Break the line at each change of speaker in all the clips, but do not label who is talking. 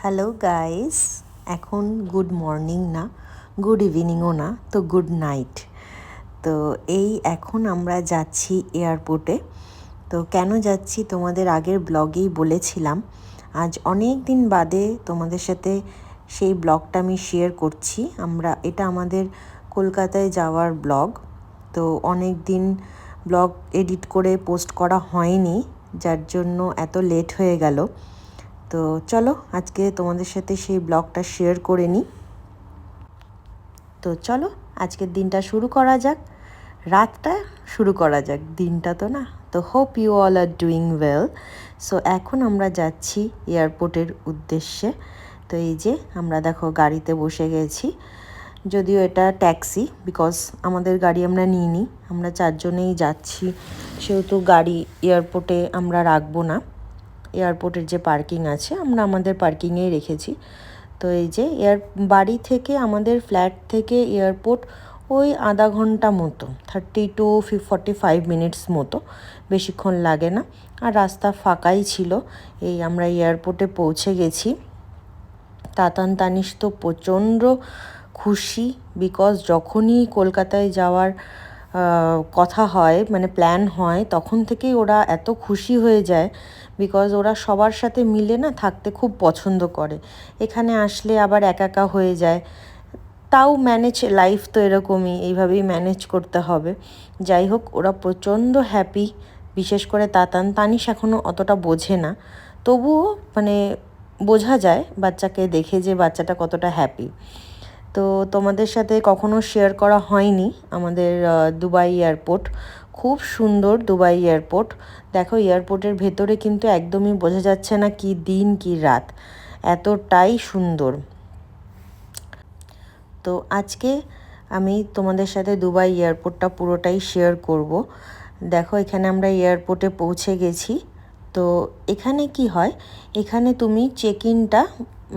Hello guys, এখন good morning না, good ইভিনিংও না, তো গুড নাইট। তো এখন আমরা যাচ্ছি এয়ারপোর্টে। তো কেন যাচ্ছি তোমাদের আগের ব্লগেই বলেছিলাম। আজ অনেক দিন বাদে তোমাদের সাথে সেই ব্লগটা আমি শেয়ার করছি। এটা আমাদের কলকাতায় যাওয়ার ব্লগ। তো অনেক দিন ব্লগ এডিট করে পোস্ট করা হয়নি, যার জন্য এত লেট হয়ে গেল। তো চলো আজকে তোমাদের সাথে সেই ব্লগটা শেয়ার করে নিই। তো চলো আজকের দিনটা শুরু করা যাক, রাতটা শুরু করা যাক, দিনটা তো না। তো hope you all are doing well. So এখন আমরা যাচ্ছি এয়ারপোর্টের উদ্দেশ্যে। তো এই যে আমরা দেখো গাড়িতে বসে গেছি, যদিও এটা ট্যাক্সি, বিকজ আমাদের গাড়ি আমরা নিইনি, আমরা চারজনেই যাচ্ছি, সেহেতু গাড়ি এয়ারপোর্টে আমরা রাখবো না। এয়ারপোর্টের যে পার্কিং আছে আমরা আমাদের পার্কিংয়েই রেখেছি। তো এই যে বাড়ি থেকে আমাদের ফ্ল্যাট থেকে এয়ারপোর্ট ওই আধা ঘন্টা মতো, 30 to 45 মিনিটস মতো, বেশিক্ষণ লাগে না। আর রাস্তা ফাঁকাই ছিল। আমরা এয়ারপোর্টে পৌঁছে গেছি। তাতান তানিশ তো প্রচণ্ড খুশি, বিকজ যখনই কলকাতায় যাওয়ার কথা হয়, মানে প্ল্যান হয়, তখন থেকেই ওরা এত খুশি হয়ে যায়, বিকজ ওরা সবার সাথে মিলে না থাকতে খুব পছন্দ করে। এখানে আসলে আবার একা একা হয়ে যায়, তাও ম্যানেজ, লাইফ তো এরকমই, এইভাবেই ম্যানেজ করতে হবে। যাই হোক, ওরা প্রচণ্ড হ্যাপি। বিশেষ করে তানিশ এখনও অতটা বোঝে না, তবুও মানে বোঝা যায় বাচ্চাকে দেখে যে বাচ্চাটা কতটা হ্যাপি। তো তোমাদের সাথে কখনো শেয়ার করা হয়নি আমাদের দুবাই এয়ারপোর্ট। খুব সুন্দর দুবাই এয়ারপোর্ট। দেখো এয়ারপোর্টের ভেতরে কিন্তু একদমই বোঝা যাচ্ছে না কি দিন কি রাত, এতটাই সুন্দর। তো আজকে আমি তোমাদের সাথে দুবাই এয়ারপোর্টটা পুরোটাই শেয়ার করব। দেখো এখানে আমরা এয়ারপোর্টে পৌঁছে গেছি। তো এখানে কি হয়, এখানে তুমি চেক ইনটা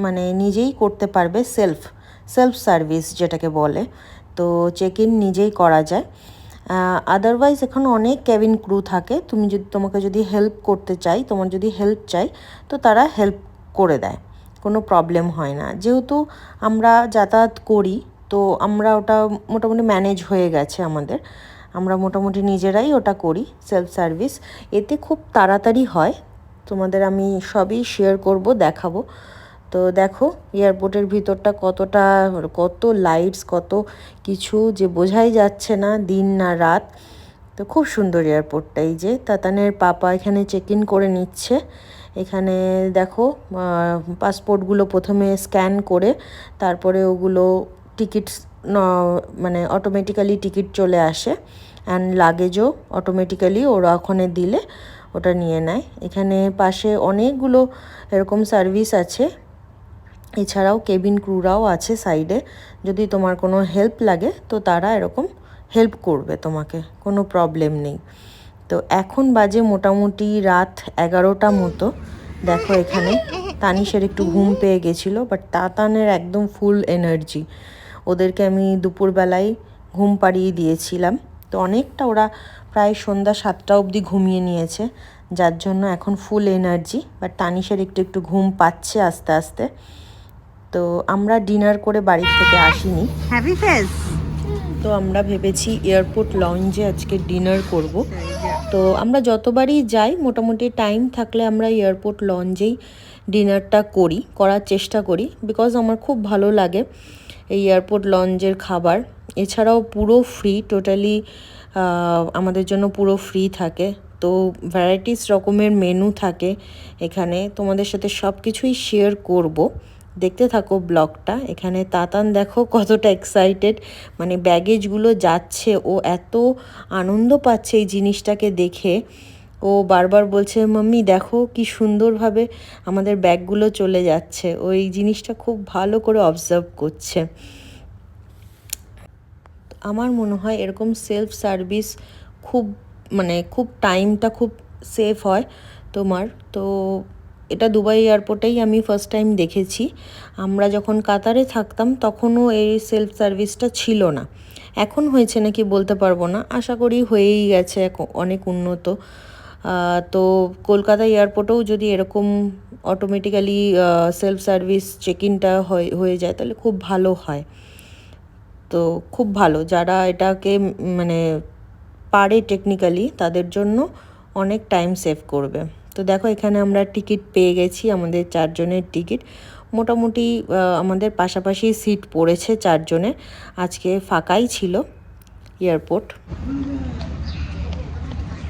মানে নিজেই করতে পারবে, সেলফ সার্ভিস যেটাকে বলে। তো চেক ইন নিজেই করা যায়। আদারওয়াইজ এখানে অনেক ক্যাবিন ক্রু থাকে, তোমাকে যদি হেল্প করতে চাই, তোমার যদি হেল্প চাই, তো তারা হেল্প করে দেয়, কোনো প্রবলেম হয় না। যেহেতু আমরা যাতায়াত করি, তো আমরা ওটা মোটামুটি ম্যানেজ হয়ে গেছে আমাদের, আমরা মোটামুটি নিজেরাই ওটা করি সেলফ সার্ভিস। এতে খুব তাড়াতাড়ি হয়। তোমাদের আমি সবই শেয়ার করব, দেখাবো। তো দেখো এয়ারপোর্টের ভিতরটা কত লাইটস, কত কিছু যে বোঝাই যাচ্ছে না দিন না রাত। তো খুব সুন্দর এয়ারপোর্টটা। এই যে তাতানের পাপা এখানে চেক ইন করে নিচ্ছে। এখানে দেখো পাসপোর্টগুলো প্রথমে স্ক্যান করে তারপরে ওগুলো টিকিটস, মানে অটোমেটিক্যালি টিকিট চলে আসে, অ্যান্ড লাগেজও অটোমেটিক্যালি ওরা ওখানে দিলে ওটা নিয়ে নেয়। এখানে পাশে অনেকগুলো এরকম সার্ভিস আছে, এছাড়াও কেবিন ক্রুরাও আছে সাইডে। যদি তোমার কোনো হেল্প লাগে তো তারা এরকম হেল্প করবে তোমাকে, কোনো প্রবলেম নেই। তো এখন বাজে মোটামুটি রাত 11টা মতো। দেখো এখানে তানিশের একটু ঘুম পেয়ে গেছিলো, বাট তাতানের একদম ফুল এনার্জি। ওদেরকে আমি দুপুরবেলায় ঘুম পাড়িয়ে দিয়েছিলাম, তো অনেকটা ওরা প্রায় সন্ধ্যা 7টা অবধি ঘুমিয়ে নিয়েছে, যার জন্য এখন ফুল এনার্জি। বাট তানিশের একটু ঘুম পাচ্ছে আস্তে আস্তে। তো আমরা ডিনার করে বাড়ি থেকে আসিনি, হ্যাপি ফেস। তো আমরা ভেবেছি এয়ারপোর্ট লঞ্চে আজকে ডিনার করব। তো আমরা যতবারই যাই মোটামুটি টাইম থাকলে আমরা এয়ারপোর্ট লঞ্চেই ডিনারটা করার চেষ্টা করি, বিকজ আমার খুব ভালো লাগে এই এয়ারপোর্ট লঞ্চের খাবার। এছাড়াও পুরো ফ্রি, টোটালি আমাদের জন্য পুরো ফ্রি থাকে। তো ভ্যারাইটিস রকমের মেনু থাকে এখানে, তোমাদের সাথে সব কিছুই শেয়ার করব, দেখতে থাকো ব্লগটা। এখানে তাতান দেখো কতটা এক্সাইটেড, মানে ব্যাগেজগুলো যাচ্ছে, ও এত আনন্দ পাচ্ছে এই জিনিসটাকে দেখে। ও বারবার বলছে মাম্মি দেখো কি সুন্দরভাবে আমাদের ব্যাগগুলো চলে যাচ্ছে, ও এই জিনিসটা খুব ভালো করে অবজার্ভ করছে। আমার মনে হয় এরকম সেলফ সার্ভিস খুব টাইমটা খুব সেভ হয় তোমার। তো এটা দুবাই এয়ারপোর্টেই আমি ফার্স্ট টাইম দেখেছি। আমরা যখন কাতারে থাকতাম তখনও এই সেলফ সার্ভিসটা ছিল না, এখন হয়েছে নাকি বলতে পারবো না, আশা করি হয়েই গেছে, অনেক উন্নত। তো কলকাতা এয়ারপোর্টেও যদি এরকম অটোমেটিক্যালি সেলফ সার্ভিস চেক ইনটা হয়ে যায় তাহলে খুব ভালো হয়। তো খুব ভালো, যারা এটাকে মানে পারে টেকনিক্যালি তাদের জন্য অনেক টাইম সেভ করবে। তো দেখো এখানে আমরা টিকিট পেয়ে গেছি, আমাদের 4 জনের টিকিট। মোটামুটি আমাদের পাশাপাশি সিট পড়েছে 4 জনের। আজকে ফাঁকাই ছিল এয়ারপোর্ট।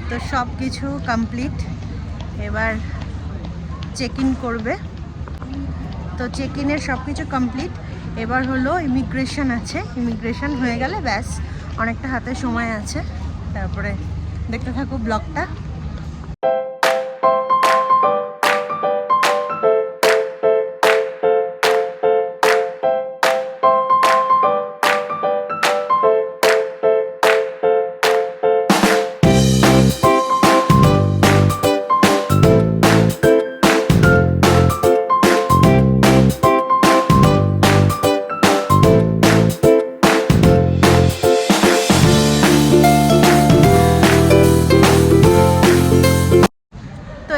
তো সব কিছু কমপ্লিট, এবার চেক ইন করবে। তো চেক ইনের সব কিছু কমপ্লিট, এবার হলো ইমিগ্রেশন আছে। ইমিগ্রেশন হয়ে গেলে ব্যাস, অনেকটা হাতে সময় আছে। তারপরে দেখতে থাকো ব্লগটা।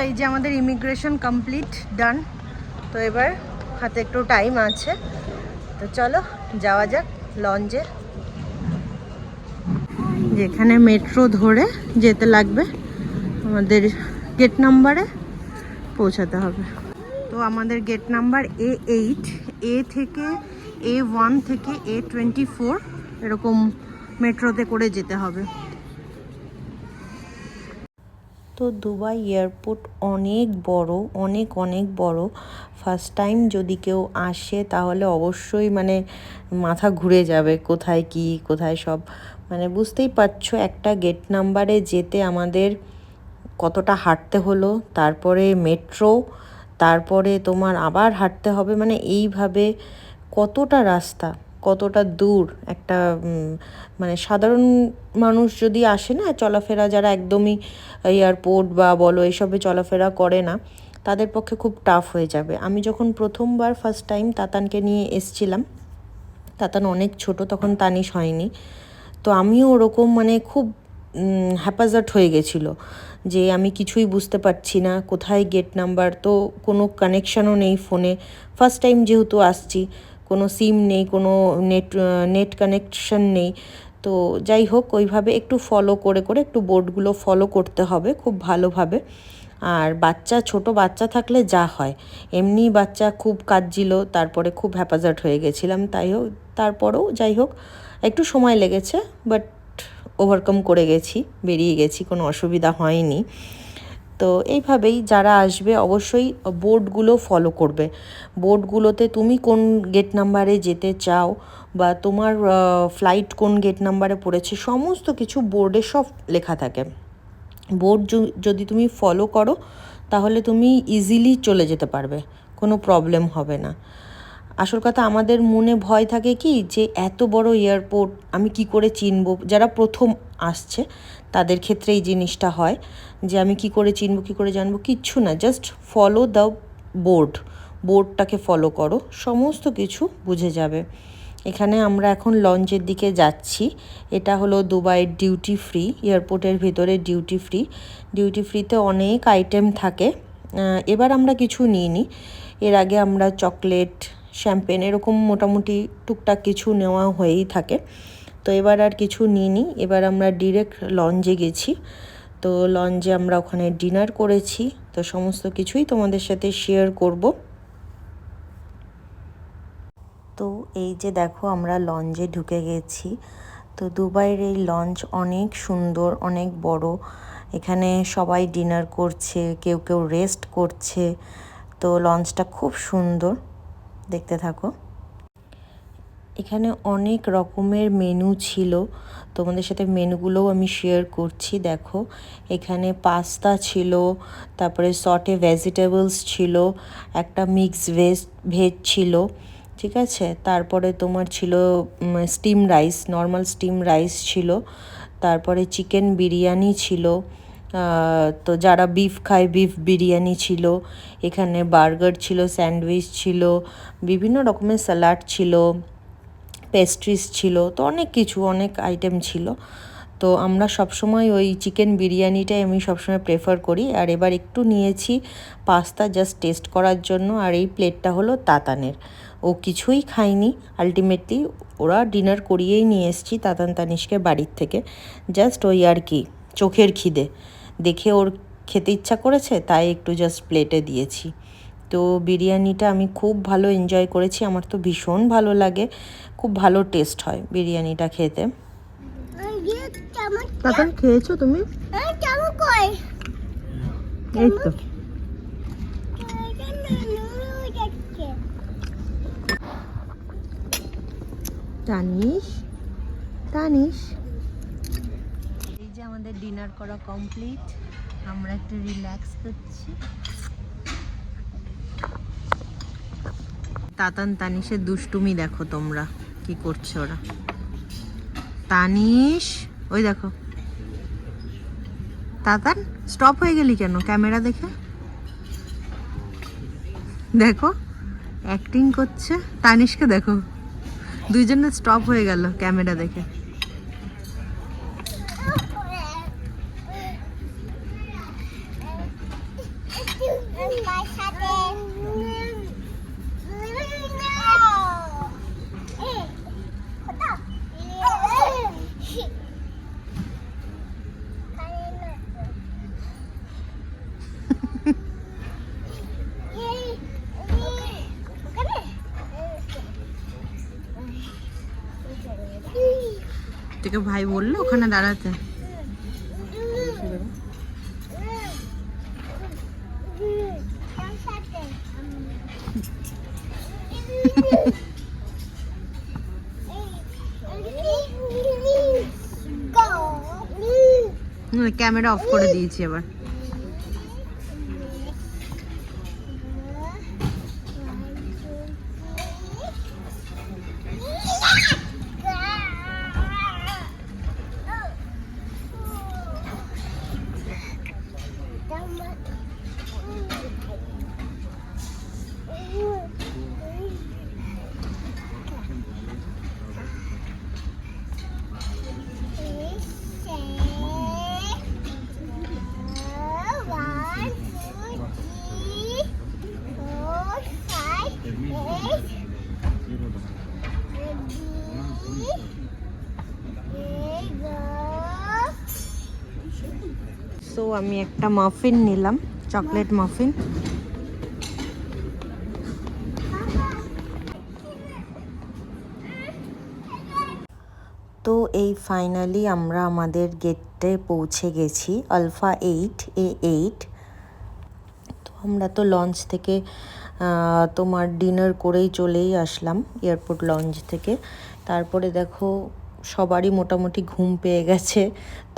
এই যে আমাদের ইমিগ্রেশন কমপ্লিট ডান। তো এবার হাতে একটু টাইম আছে, তো চলো যাওয়া যাক লঞ্চে। যেখানে মেট্রো ধরে যেতে লাগবে, আমাদের গেট নাম্বারে পৌঁছাতে হবে। তো আমাদের গেট নাম্বার A8, এ থেকে A1 থেকে A24 এরকম মেট্রোতে করে যেতে হবে। তো দুবাই এয়ারপোর্ট অনেক বড়, অনেক অনেক বড়। ফার্স্ট টাইম যদি কেউ আসে তাহলে অবশ্যই মানে মাথা ঘুরে যাবে, কোথায় কি কোথায় সব, মানে বুঝতেই পারছো একটা গেট নাম্বারে যেতে আমাদের কতটা হাঁটতে হলো, তারপরে মেট্রো, তারপরে তোমার আবার হাঁটতে হবে, মানে এইভাবে কতটা রাস্তা, কতটা দূর। একটা মানে সাধারণ মানুষ যদি আসে না চলাফেরা, যারা একদমই এয়ারপোর্ট বা বলো এসবে চলাফেরা করে না, তাদের পক্ষে খুব টাফ হয়ে যাবে। আমি যখন প্রথমবার ফার্স্ট টাইম তাতানকে নিয়ে এসছিলাম, তাতান অনেক ছোট তখন, তানিশ হয়নি, তো আমিও ওরকম মানে খুব হ্যাপাজার্ট হয়ে গেছিলো যে আমি কিছুই বুঝতে পারছি না কোথায় গেট নাম্বার। তো কোনো কানেকশানও নেই ফোনে, ফার্স্ট টাইম যেহেতু আসছি, কোনো সিম নেই, কোনো নেট কানেকশান নেই। তো যাই হোক ওইভাবে একটু ফলো করে করে একটু বোর্ডগুলো ফলো করতে হবে খুব ভালোভাবে। আর বাচ্চা, ছোট বাচ্চা থাকলে যা হয়, এমনি বাচ্চা খুব কাঁদছিল, তারপরে খুব হ্যাপাজার্ট হয়ে গেছিলাম। তাই হোক, তারপরেও যাই হোক একটু সময় লেগেছে, বাট ওভারকাম করে গেছি, বেরিয়ে গেছি, কোনো অসুবিধা হয়নি। তো এইভাবেই যারা আসবে অবশ্যই বোর্ডগুলো ফলো করবে। বোর্ডগুলোতে তুমি কোন গেট নাম্বারে যেতে চাও বা তোমার ফ্লাইট কোন গেট নাম্বারে পড়েছে, সমস্ত কিছু বোর্ডে সব লেখা থাকে। বোর্ড যদি তুমি ফলো করো তাহলে তুমি ইজিলি চলে যেতে পারবে, কোনো প্রবলেম হবে না। আসল কথা আমাদের মনে ভয় থাকে কি যে এত বড় এয়ারপোর্ট আমি কি করে চিনবো, যারা প্রথম আসছে তাদের ক্ষেত্রে এই জিনিসটা হয় যে আমি কি করে চিনবো, কি করে জানবো, কিচ্ছু না, জাস্ট ফলো দ্য বোর্ডটাকে ফলো করো, সমস্ত কিছু বুঝে যাবে। এখানে আমরা এখন লঞ্চের দিকে যাচ্ছি। এটা হলো দুবাইয়ের ডিউটি ফ্রি, এয়ারপোর্টের ভেতরে ডিউটি ফ্রিতে অনেক আইটেম থাকে। এবার আমরা কিছু নিইনি, এর আগে আমরা চকলেট, শ্যাম্পেন এরকম মোটামুটি টুকটাক কিছু নেওয়া হয়েই থাকে। তো এবার আর কিছু নিইনি, এবার আমরা ডিরেক্ট লঞ্চে গেছি। তো লঞ্চে আমরা ওখানে ডিনার করেছি, তো সমস্ত কিছুই তোমাদের সাথে শেয়ার করব। তো এই যে দেখো আমরা লঞ্চে ঢুকে গেছি। তো দুবাইয়ের এই লঞ্চ অনেক সুন্দর, অনেক বড়। এখানে সবাই ডিনার করছে, কেউ কেউ রেস্ট করছে। তো লঞ্চটা খুব সুন্দর, দেখতে থাকো। এখানে অনেক রকমের মেনু ছিল, তোমাদের সাথে মেনুগুলোও আমি শেয়ার করছি। দেখো এখানে পাস্তা ছিল, তারপরে সটে ভেজিটেবলস ছিল, একটা মিক্স ভেজ ছিল, ঠিক আছে। তারপরে তোমার ছিল steam rice, normal steam rice ছিল, তারপরে চিকেন বিরিয়ানি ছিল, তো যারা বিফ খায় বিফ বিরিয়ানি ছিল, এখানে বার্গার ছিল, স্যান্ডউইচ ছিল, বিভিন্ন রকমের স্যালাড ছিল, পেস্ট্রিজ ছিল, তো অনেক কিছু, অনেক আইটেম ছিল। তো আমরা সবসময় ওই চিকেন বিরিয়ানিটাই আমি সবসময় প্রেফার করি। আর এবার একটু নিয়েছি পাস্তা জাস্ট টেস্ট করার জন্য। আর এই প্লেটটা হলো তাতানের, ও কিছুই খায়নি। আলটিমেটলি ওরা ডিনার করিয়েই নিয়ে এসেছি তাতান তানিশকে বাড়ির থেকে, জাস্ট ওই আর কি চোখের খিদে দেখে ওর খেতে ইচ্ছা করেছে তাই একটু জাস্ট প্লেটে দিয়েছি। তো বিরিয়ানিটা আমি খুব ভালো এনজয় করেছি, আমার তো ভীষণ ভালো লাগে, খুব ভালো টেস্ট হয় বিরিয়ানিটা খেতে। তখন খেয়েছো তুমি? এই তো তানিশ, তানিশ, এই যে আমাদের ডিনার করা কমপ্লিট, আমরা একটু রিল্যাক্স করছি। তাতান তানিশের দুষ্টুমি দেখো তোমরা কি করছে ওরা। তানিশ ওই দেখো, তাতান স্টপ হয়ে গেলি কেন ক্যামেরা দেখে? দেখো অ্যাক্টিং করছে। তানিশকে দেখো, দুইজনে স্টপ হয়ে গেল ক্যামেরা দেখে। তোকে ভাই বললো ওখানে দাঁড়াতে? ক্যামেরা অফ করে দিয়েছি এবার। সো আমি একটা মাফিন নিলাম, চকলেট মাফিন। তো এই ফাইনালি আমরা আমাদের গেটে পৌঁছে গেছি, আলফা 8A8। তো আমরা তো লঞ্চ থেকে তোমার ডিনার করেই চলেই আসলাম এয়ারপোর্ট লঞ্চ থেকে। তারপরে দেখো সবারই মোটামুটি ঘুম পেয়ে গেছে,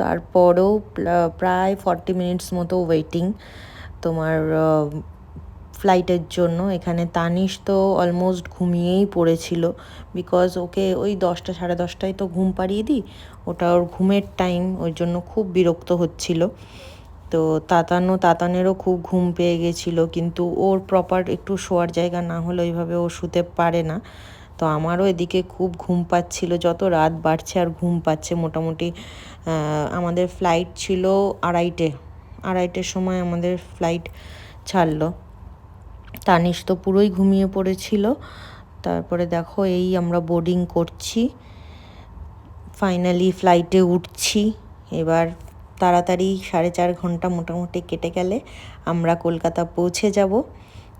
তারপরেও প্রায় 40 মিনিটস মতো ওয়েটিং তোমার ফ্লাইটের জন্য। এখানে তানিশ তো অলমোস্ট ঘুমিয়েই পড়েছিল, বিকজ ওকে ওই 10টা সাড়ে 10টায় তো ঘুম পাড়িয়ে দিই, ওটা ওর ঘুমের টাইম, ওই জন্য খুব বিরক্ত হচ্ছিল। তো তাতানেরও খুব ঘুম পেয়ে গেছিলো, কিন্তু ওর প্রপার একটু শোয়ার জায়গা না হলে ওইভাবে ও শুতে পারে না। তো আমারও এদিকে খুব ঘুম পাচ্ছিল, যত রাত বাড়ছে আর ঘুম পাচ্ছে। মোটামুটি আমাদের ফ্লাইট ছিল আড়াইটের সময় আমাদের ফ্লাইট ছাড়লো। তানিশ তো পুরোই ঘুমিয়ে পড়েছিল। তারপরে দেখো এই আমরা বোর্ডিং করছি, ফাইনালি ফ্লাইটে উঠছি। এবার তাড়াতাড়ি 4.5 ঘন্টা মোটামুটি কেটে গেলে আমরা কলকাতা পৌঁছে যাব।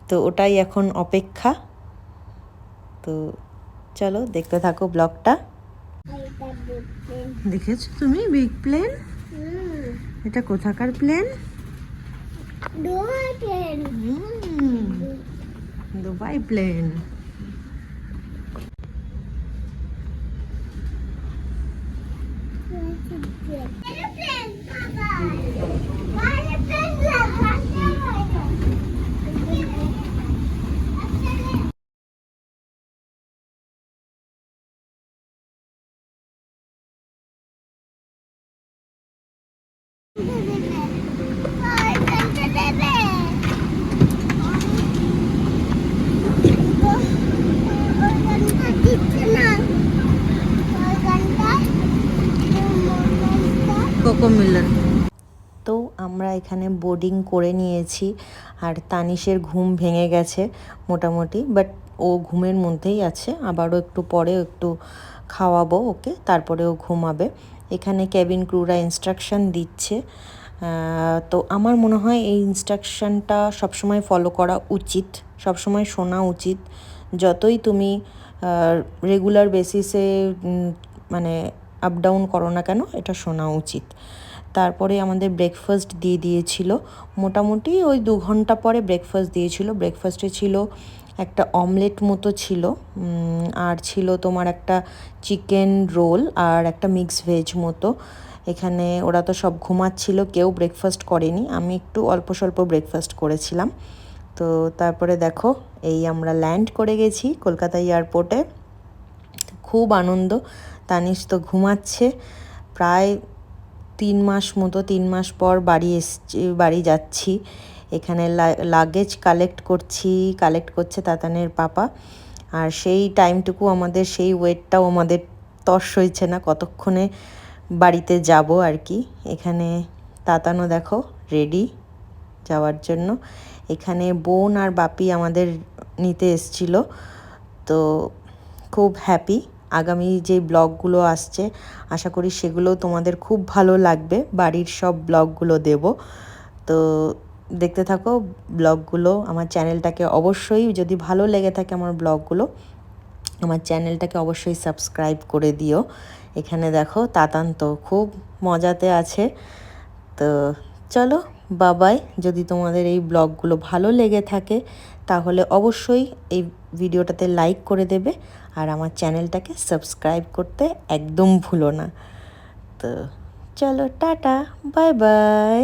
তো ওটাই এখন অপেক্ষা। তো চলো দেখতে থাকো ব্লগটা। দেখেছো তুমি বিগ প্লেন? এটা কোথাকার প্লেন? Dubai plane.
को मिलन।
তো আমরা এখানে বোর্ডিং করে নিয়েছি আর তানিশের ঘুম ভেঙে গেছে মোটামুটি, বাট ও ঘুমের মধ্যেই আছে। আবারও একটু পরে একটু খাওয়াবো ওকে, তারপরে ও ঘুমাবে। এখানে কেবিন ক্রুরা ইনস্ট্রাকশন দিচ্ছে। তো আমার মনে হয় এই ইনস্ট্রাকশনটা সবসময় ফলো করা উচিত, সবসময় শোনা উচিত। যতই তুমি রেগুলার বেসিসে মানে আপ ডাউন করো না কেন, এটা শোনা উচিত। তারপরে আমাদের ব্রেকফাস্ট দিয়ে দিয়েছিল, মোটামুটি ওই 2 ঘন্টা পরে ব্রেকফাস্ট দিয়েছিল। ব্রেকফাস্টে ছিল একটা অমলেট মতো ছিল, আর ছিল তোমার একটা চিকেন রোল আর একটা মিক্স ভেজ মতো। এখানে ওরা তো সব ঘুমাচ্ছিল, কেউ ব্রেকফাস্ট করেনি, আমি একটু অল্প স্বল্প ব্রেকফাস্ট করেছিলাম। তো তারপরে দেখো এই আমরা ল্যান্ড করে গেছি কলকাতা এয়ারপোর্টে। খুব আনন্দ। তানিশ তো ঘুমাচ্ছে। প্রায় 3 মাস মতো, 3 মাস পর বাড়ি যাচ্ছি। এখানে লাগেজ কালেক্ট করছে তাতানের পাপা। আর সেই টাইমটুকু আমাদের, সেই ওয়েটটাও আমাদের তর্স হয়েছে না কতক্ষণে বাড়িতে যাব আর কি। এখানে তাতানও দেখো রেডি যাওয়ার জন্য। এখানে বোন আর বাপি আমাদের নিতে এসছিল। তো খুব হ্যাপি। আগামী যে ব্লগগুলো আসছে আশা করি সেগুলো তোমাদের খুব ভালো লাগবে। বাড়ির সব ব্লগগুলো দেব, তো দেখতে থাকো ব্লগগুলো। আমার চ্যানেলটাকে অবশ্যই, যদি ভালো লেগে থাকে আমার ব্লগগুলো, আমার চ্যানেলটাকে অবশ্যই সাবস্ক্রাইব করে দিও। এখানে দেখো তাতান তো খুব মজাতে আছে। তো চলো বাবাই। যদি তোমাদের এই ব্লগগুলো ভালো লেগে থাকে তাহলে অবশ্যই এই ভিডিওটাতে লাইক করে দেবে, আর আমার চ্যানেলটাকে সাবস্ক্রাইব করতে একদম ভুলো না। তো চলো টাটা, বাই বাই।